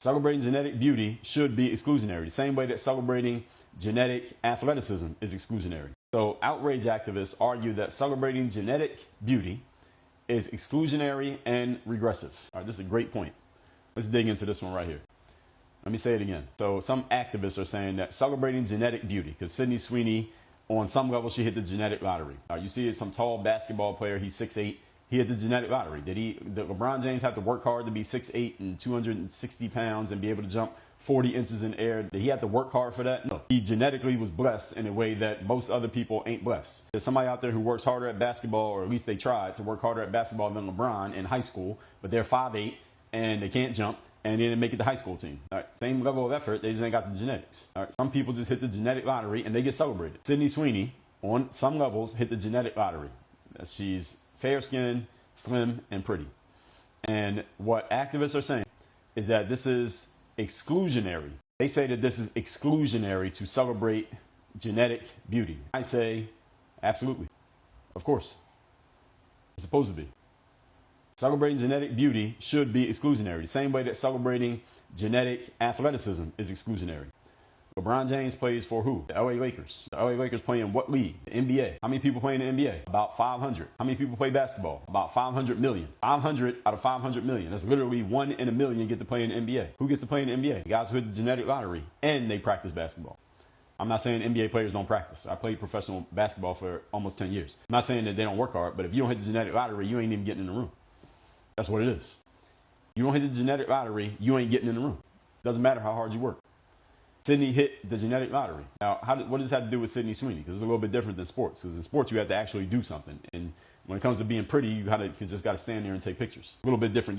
Celebrating genetic beauty should be exclusionary, the same way that celebrating genetic athleticism is exclusionary. So outrage activists argue that celebrating genetic beauty is exclusionary and regressive. All right, this is a great point. Let's dig into this one right here. Let me say it again. So some activists are saying that celebrating genetic beauty, because Sydney Sweeney, on some level, she hit the genetic lottery. You see it's some tall basketball player, he's 6'8", he hit the genetic lottery. Did LeBron James have to work hard to be 6'8" and 260 pounds and be able to jump 40 inches in the air? Did he have to work hard for that? No. He genetically was blessed in a way that most other people ain't blessed. There's somebody out there who works harder at basketball, or at least they tried to work harder at basketball than LeBron in high school, but they're 5'8", and they can't jump, and they didn't make it to high school team. All right, same level of effort, they just ain't got the genetics. All right, some people just hit the genetic lottery and they get celebrated. Sydney Sweeney, on some levels, hit the genetic lottery. She's fair-skinned, slim, and pretty. And what activists are saying is that this is exclusionary. They say that this is exclusionary to celebrate genetic beauty. I say, absolutely. Of course. It's supposed to be. Celebrating genetic beauty should be exclusionary, the same way that celebrating genetic athleticism is exclusionary. LeBron James plays for who? The LA Lakers. The LA Lakers play in what league? The NBA. How many people play in the NBA? About 500. How many people play basketball? About 500 million. 500 out of 500 million. That's literally 1 in a million get to play in the NBA. Who gets to play in the NBA? The guys who hit the genetic lottery and they practice basketball. I'm not saying NBA players don't practice. I played professional basketball for almost 10 years. I'm not saying that they don't work hard, but if you don't hit the genetic lottery, you ain't even getting in the room. That's what it is. You don't hit the genetic lottery, you ain't getting in the room. Doesn't matter how hard you work. Sydney hit the genetic lottery. Now, what does this have to do with Sydney Sweeney? Because it's a little bit different than sports. Because in sports, you have to actually do something. And when it comes to being pretty, you just got to stand there and take pictures. A little bit different game.